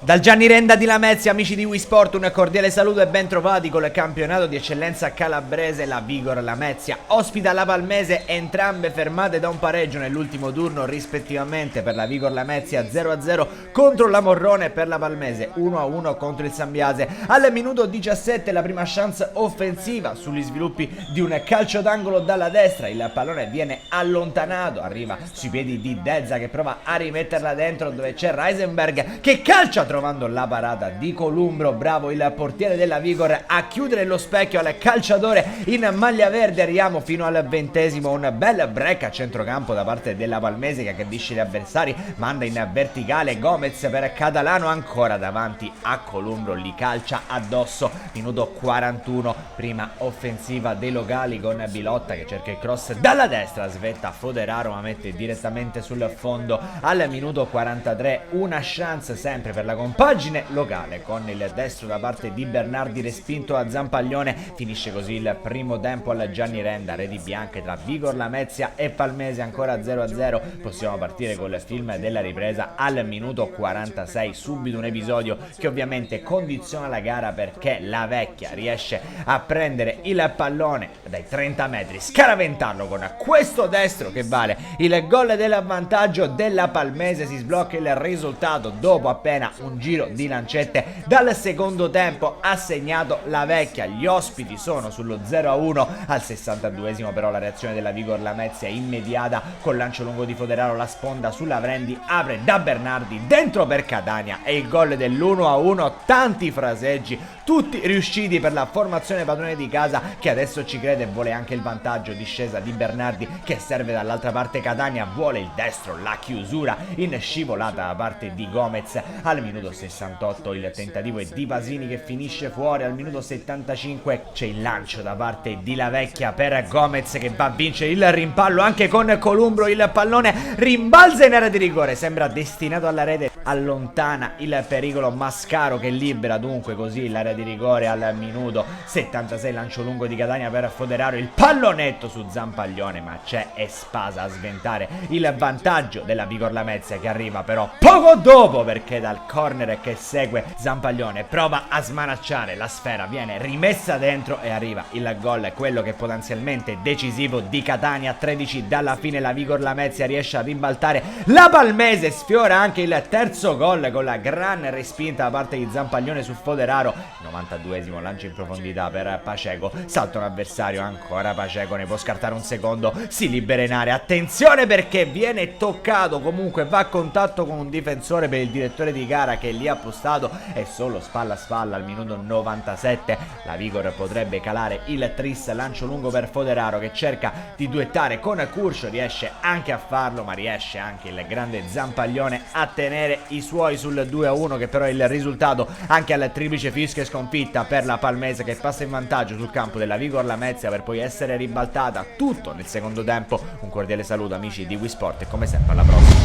Dal Gianni Renda di Lamezia, amici di Wii Sport, un cordiale saluto e ben trovati col campionato di eccellenza calabrese. La Vigor Lamezia ospita la Palmese, entrambe fermate da un pareggio nell'ultimo turno rispettivamente. Per la Vigor Lamezia 0-0 contro la Morrone, per la Palmese 1-1 contro il Sambiase. Al minuto 17 la prima chance offensiva sugli sviluppi di un calcio d'angolo dalla destra, il pallone viene allontanato, arriva sui piedi di Dezza che prova a rimetterla dentro dove c'è Reisenberg che calcia trovando la parata di Columbro. Bravo il portiere della Vigor a chiudere lo specchio al calciatore in maglia verde. Arriviamo fino al 20esimo, un bel break a centrocampo da parte della Palmese che aggredisce gli avversari, manda in verticale Gomez per Catalano, ancora davanti a Columbro, li calcia addosso. Minuto 41, prima offensiva dei locali con Bilotta che cerca il cross dalla destra, svetta Foderaro ma mette direttamente sul fondo. Al minuto 43 una chance sempre per la compagine locale con il destro da parte di Bernardi respinto a Zampaglione. Finisce così il primo tempo al Gianni Renda, reti bianche tra Vigor Lamezia e Palmese, ancora 0-0. Possiamo partire col film della ripresa al minuto 46, subito un episodio che ovviamente condiziona la gara perché la Vecchia riesce a prendere il pallone dai 30 metri, scaraventarlo con questo destro che vale il gol del vantaggio della Palmese. Si sblocca il risultato dopo appena un giro di lancette dal secondo tempo ha segnato la Vecchia. Gli ospiti sono sullo 0-1 al 62esimo, però la reazione della Vigor Lamezia è immediata col lancio lungo di Foderaro, la sponda sulla Vrendi, apre da Bernardi dentro per Catania e il gol dell'1-1. Tanti fraseggi, tutti riusciti per la formazione padrone di casa che adesso ci crede e vuole anche il vantaggio. Discesa di Bernardi che serve dall'altra parte Catania, vuole il destro, la chiusura in scivolata da parte di Gomez. Al minuto 68 il tentativo è di Pasini che finisce fuori. Al minuto 75 c'è il lancio da parte di La Vecchia per Gomez che va a vincere il rimpallo anche con Columbro. Il pallone rimbalza in area di rigore, sembra destinato alla rete, allontana il pericolo Mascaro che libera dunque così l'area di rigore. Al minuto 76 lancio lungo di Catania per Foderaro, il pallonetto su Zampaglione ma c'è Espasa a sventare il vantaggio della Vigor Lamezia che arriva però poco dopo perché dal corner che segue Zampaglione prova a smanacciare la sfera, viene rimessa dentro e arriva il gol, quello che potenzialmente decisivo di Catania. A 13 dalla fine la Vigor Lamezia riesce a ribaltare la Palmese, sfiora anche il terzo gol con la gran respinta da parte di Zampaglione su Foderaro. 92esimo lancio in profondità per Paceco, salta un avversario, ancora Paceco ne può scartare un secondo, si libera in area, attenzione perché viene toccato, comunque va a contatto con un difensore per il direttore di gara che lì ha postato e solo spalla a spalla. Al minuto 97 la Vigor potrebbe calare il tris, lancio lungo per Foderaro che cerca di duettare con Curcio, riesce anche a farlo ma riesce anche il grande Zampaglione a tenere i suoi sul 2-1 che però è il risultato anche al triplice fischio e sconfitta per la Palmese che passa in vantaggio sul campo della Vigor Lamezia per poi essere ribaltata tutto nel secondo tempo. Un cordiale saluto amici di Wii Sport e come sempre alla prossima.